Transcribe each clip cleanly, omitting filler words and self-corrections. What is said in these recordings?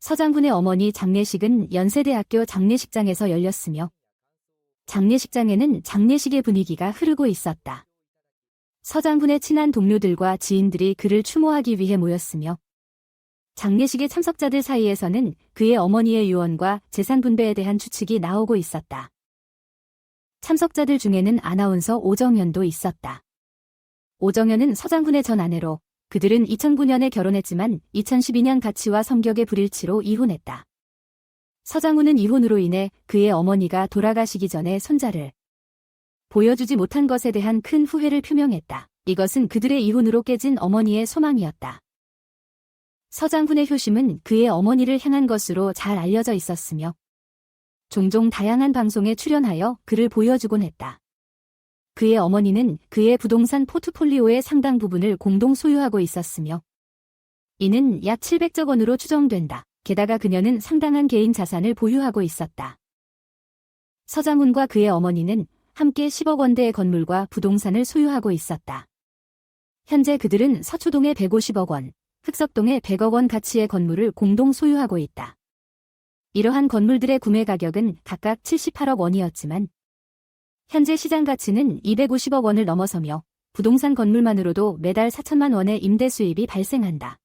서장군의 어머니 장례식은 연세대학교 장례식장에서 열렸으며 장례식장에는 장례식의 분위기가 흐르고 있었다. 서장군의 친한 동료들과 지인들이 그를 추모하기 위해 모였으며 장례식의 참석자들 사이에서는 그의 어머니의 유언과 재산 분배에 대한 추측이 나오고 있었다. 참석자들 중에는 아나운서 오정연도 있었다. 오정연은 서장군의 전 아내로 그들은 2009년에 결혼했지만 2012년 가치와 성격의 불일치로 이혼했다. 서장군은 이혼으로 인해 그의 어머니가 돌아가시기 전에 손자를 보여주지 못한 것에 대한 큰 후회를 표명했다. 이것은 그들의 이혼으로 깨진 어머니의 소망이었다. 서장군의 효심은 그의 어머니를 향한 것으로 잘 알려져 있었으며 종종 다양한 방송에 출연하여 그를 보여주곤 했다. 그의 어머니는 그의 부동산 포트폴리오의 상당 부분을 공동 소유하고 있었으며 이는 약 700조 원으로 추정된다. 게다가 그녀는 상당한 개인 자산을 보유하고 있었다. 서장훈과 그의 어머니는 함께 10억 원대의 건물과 부동산을 소유하고 있었다. 현재 그들은 서초동에 150억 원, 흑석동에 100억 원 가치의 건물을 공동 소유하고 있다. 이러한 건물들의 구매 가격은 각각 78억 원이었지만 현재 시장 가치는 250억 원을 넘어서며 부동산 건물만으로도 매달 4천만 원의 임대 수입이 발생한다.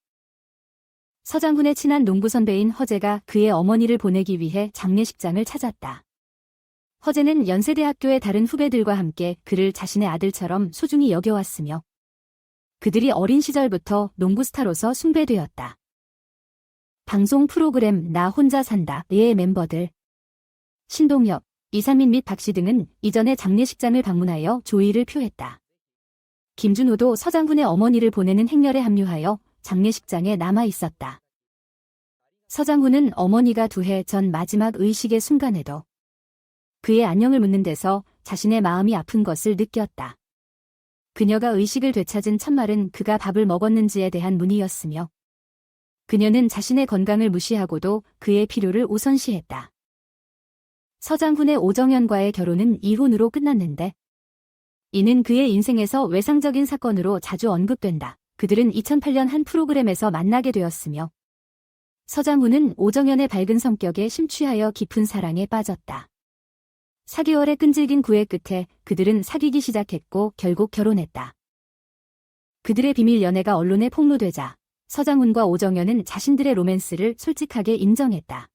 서장군의 친한 농구 선배인 허재가 그의 어머니를 보내기 위해 장례식장을 찾았다. 허재는 연세대학교의 다른 후배들과 함께 그를 자신의 아들처럼 소중히 여겨왔으며 그들이 어린 시절부터 농구 스타로서 숭배되었다. 방송 프로그램 나 혼자 산다의 멤버들 신동엽, 이상민 및 박씨 등은 이전에 장례식장을 방문하여 조의를 표했다. 김준호도 서장군의 어머니를 보내는 행렬에 합류하여 장례식장에 남아 있었다. 서장군은 어머니가 2해 전 마지막 의식의 순간에도 그의 안녕을 묻는 데서 자신의 마음이 아픈 것을 느꼈다. 그녀가 의식을 되찾은 첫말은 그가 밥을 먹었는지에 대한 문의였으며 그녀는 자신의 건강을 무시하고도 그의 필요를 우선시했다. 서장군의 오정연과의 결혼은 이혼으로 끝났는데 이는 그의 인생에서 외상적인 사건으로 자주 언급된다. 그들은 2008년 한 프로그램에서 만나게 되었으며 서장훈은 오정연의 밝은 성격에 심취하여 깊은 사랑에 빠졌다. 4개월의 끈질긴 구애 끝에 그들은 사귀기 시작했고 결국 결혼했다. 그들의 비밀 연애가 언론에 폭로되자 서장훈과 오정연은 자신들의 로맨스를 솔직하게 인정했다.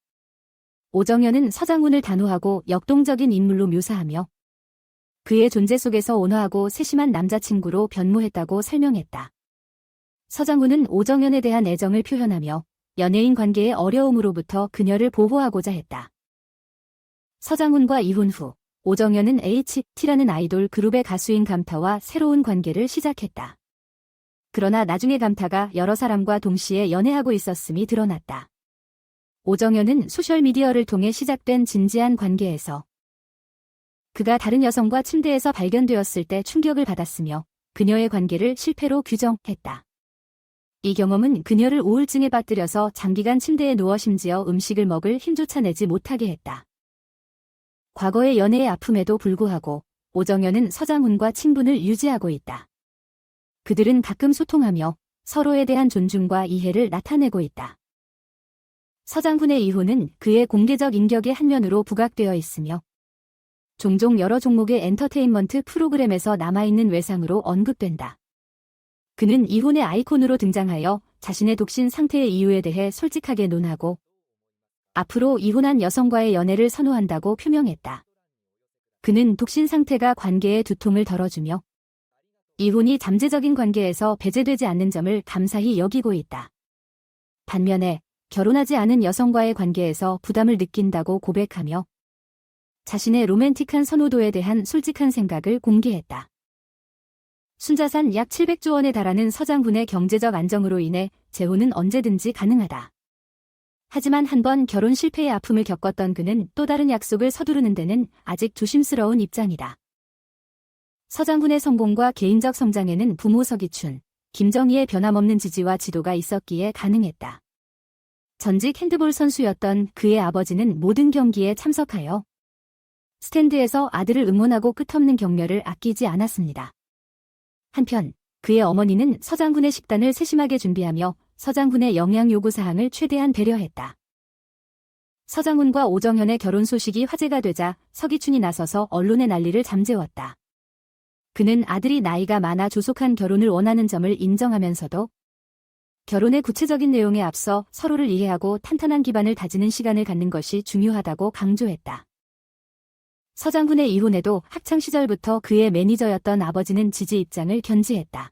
오정연은 서장훈을 단호하고 역동적인 인물로 묘사하며 그의 존재 속에서 온화하고 세심한 남자친구로 변모했다고 설명했다. 서장훈은 오정연에 대한 애정을 표현하며 연예인 관계의 어려움으로부터 그녀를 보호하고자 했다. 서장훈과 이혼 후 오정연은 HT라는 아이돌 그룹의 가수인 감타와 새로운 관계를 시작했다. 그러나 나중에 감타가 여러 사람과 동시에 연애하고 있었음이 드러났다. 오정연은 소셜미디어를 통해 시작된 진지한 관계에서 그가 다른 여성과 침대에서 발견되었을 때 충격을 받았으며 그녀의 관계를 실패로 규정했다. 이 경험은 그녀를 우울증에 빠뜨려서 장기간 침대에 누워 심지어 음식을 먹을 힘조차 내지 못하게 했다. 과거의 연애의 아픔에도 불구하고 오정연은 서장훈과 친분을 유지하고 있다. 그들은 가끔 소통하며 서로에 대한 존중과 이해를 나타내고 있다. 서장훈의 이혼은 그의 공개적 인격의 한 면으로 부각되어 있으며 종종 여러 종목의 엔터테인먼트 프로그램에서 남아있는 외상으로 언급된다. 그는 이혼의 아이콘으로 등장하여 자신의 독신 상태의 이유에 대해 솔직하게 논하고 앞으로 이혼한 여성과의 연애를 선호한다고 표명했다. 그는 독신 상태가 관계의 두통을 덜어주며 이혼이 잠재적인 관계에서 배제되지 않는 점을 감사히 여기고 있다. 반면에 결혼하지 않은 여성과의 관계에서 부담을 느낀다고 고백하며 자신의 로맨틱한 선호도에 대한 솔직한 생각을 공개했다. 순자산 약 700조 원에 달하는 서장훈의 경제적 안정으로 인해 재혼은 언제든지 가능하다. 하지만 한번 결혼 실패의 아픔을 겪었던 그는 또 다른 약속을 서두르는 데는 아직 조심스러운 입장이다. 서장훈의 성공과 개인적 성장에는 부모 서기춘, 김정희의 변함없는 지지와 지도가 있었기에 가능했다. 전직 핸드볼 선수였던 그의 아버지는 모든 경기에 참석하여 스탠드에서 아들을 응원하고 끝없는 격려를 아끼지 않았습니다. 한편 그의 어머니는 서장훈의 식단을 세심하게 준비하며 서장훈의 영양 요구 사항을 최대한 배려했다. 서장훈과 오정현의 결혼 소식이 화제가 되자 서기춘이 나서서 언론의 난리를 잠재웠다. 그는 아들이 나이가 많아 조속한 결혼을 원하는 점을 인정하면서도 결혼의 구체적인 내용에 앞서 서로를 이해하고 탄탄한 기반을 다지는 시간을 갖는 것이 중요하다고 강조했다. 서장훈의 이혼에도 학창시절부터 그의 매니저였던 아버지는 지지 입장을 견지했다.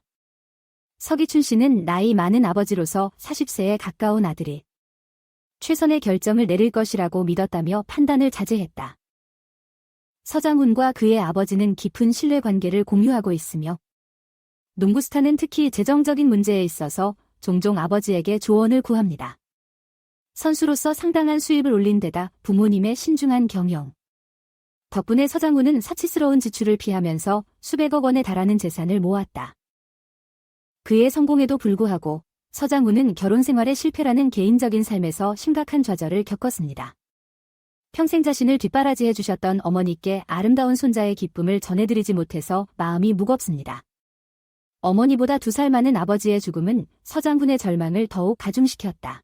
서기춘 씨는 나이 많은 아버지로서 40세에 가까운 아들이 최선의 결정을 내릴 것이라고 믿었다며 판단을 자제했다. 서장훈과 그의 아버지는 깊은 신뢰관계를 공유하고 있으며 농구 스타는 특히 재정적인 문제에 있어서 종종 아버지에게 조언을 구합니다. 선수로서 상당한 수입을 올린 데다 부모님의 신중한 경영 덕분에 서장훈은 사치스러운 지출을 피하면서 수백억 원에 달하는 재산을 모았다. 그의 성공에도 불구하고 서장훈은 결혼 생활의 실패라는 개인적인 삶에서 심각한 좌절을 겪었습니다. 평생 자신을 뒷바라지해 주셨던 어머니께 아름다운 손자의 기쁨을 전해드리지 못해서 마음이 무겁습니다. 어머니보다 2살 많은 아버지의 죽음은 서장훈의 절망을 더욱 가중시켰다.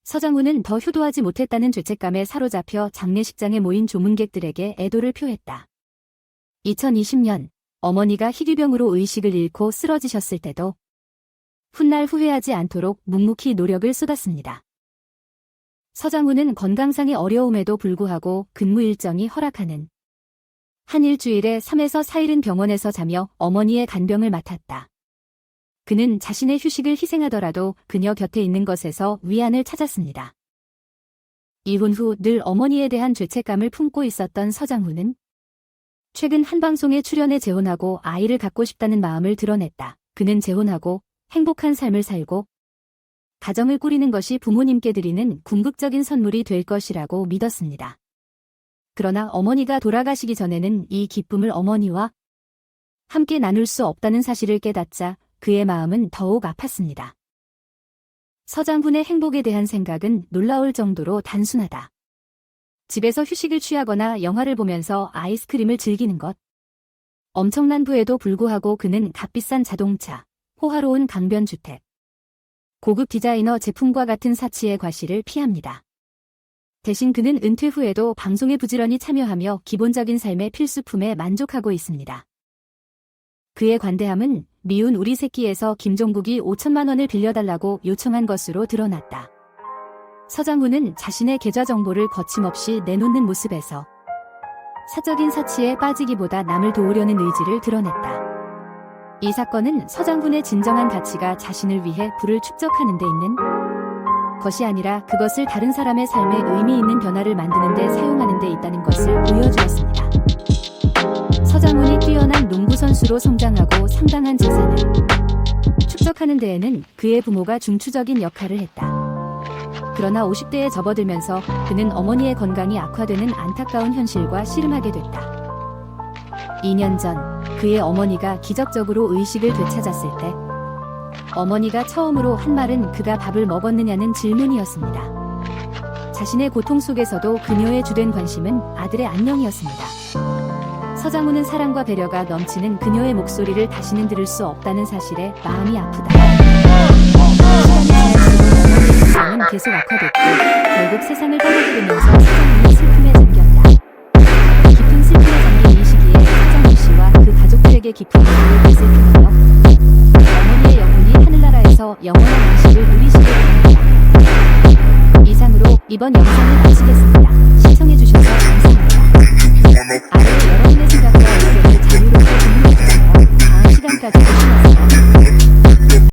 서장훈은 더 효도하지 못했다는 죄책감에 사로잡혀 장례식장에 모인 조문객들에게 애도를 표했다. 2020년 어머니가 희귀병으로 의식을 잃고 쓰러지셨을 때도 훗날 후회하지 않도록 묵묵히 노력을 쏟았습니다. 서장훈은 건강상의 어려움에도 불구하고 근무 일정이 허락하는 한 일주일에 3에서 4일은 병원에서 자며 어머니의 간병을 맡았다. 그는 자신의 휴식을 희생하더라도 그녀 곁에 있는 것에서 위안을 찾았습니다. 이혼 후 늘 어머니에 대한 죄책감을 품고 있었던 서장훈은 최근 한 방송에 출연해 재혼하고 아이를 갖고 싶다는 마음을 드러냈다. 그는 재혼하고 행복한 삶을 살고 가정을 꾸리는 것이 부모님께 드리는 궁극적인 선물이 될 것이라고 믿었습니다. 그러나 어머니가 돌아가시기 전에는 이 기쁨을 어머니와 함께 나눌 수 없다는 사실을 깨닫자 그의 마음은 더욱 아팠습니다. 서장훈의 행복에 대한 생각은 놀라울 정도로 단순하다. 집에서 휴식을 취하거나 영화를 보면서 아이스크림을 즐기는 것. 엄청난 부에도 불구하고 그는 값비싼 자동차, 호화로운 강변주택, 고급 디자이너 제품과 같은 사치의 과시를 피합니다. 대신 그는 은퇴 후에도 방송에 부지런히 참여하며 기본적인 삶의 필수품에 만족하고 있습니다. 그의 관대함은 미운 우리 새끼에서 김종국이 5천만 원을 빌려달라고 요청한 것으로 드러났다. 서장훈은 자신의 계좌 정보를 거침없이 내놓는 모습에서 사적인 사치에 빠지기보다 남을 도우려는 의지를 드러냈다. 이 사건은 서장훈의 진정한 가치가 자신을 위해 부를 축적하는 데 있는 것이 아니라 그것을 다른 사람의 삶에 의미 있는 변화를 만드는 데 사용하는 데 있다는 것을 보여주었습니다. 서장훈이 뛰어난 농구 선수로 성장하고 상당한 재산을 축적하는 데에는 그의 부모가 중추적인 역할을 했다. 그러나 50대에 접어들면서 그는 어머니의 건강이 악화되는 안타까운 현실과 씨름하게 됐다. 2년 전 그의 어머니가 기적적으로 의식을 되찾았을 때 어머니가 처음으로 한 말은 그가 밥을 먹었느냐는 질문이었습니다. 자신의 고통 속에서도 그녀의 주된 관심은 아들의 안녕이었습니다. 서장훈은 사랑과 배려가 넘치는 그녀의 목소리를 다시는 들을 수 없다는 사실에 마음이 아프다. 시간이 지날수록 계속 악화됐고 결국 세상을 떠나게 되면서 서장훈이 슬픔에 잠겼다. 깊은 슬픔에 잠긴 이 시기에 서장훈 씨와 그 가족들에게 깊은 위로를 되새기며 어머니의 영혼이 하늘나라에서 영원한 안식을 누리시길 바랍니다. 이상으로 이번 영상을 마치겠습니다.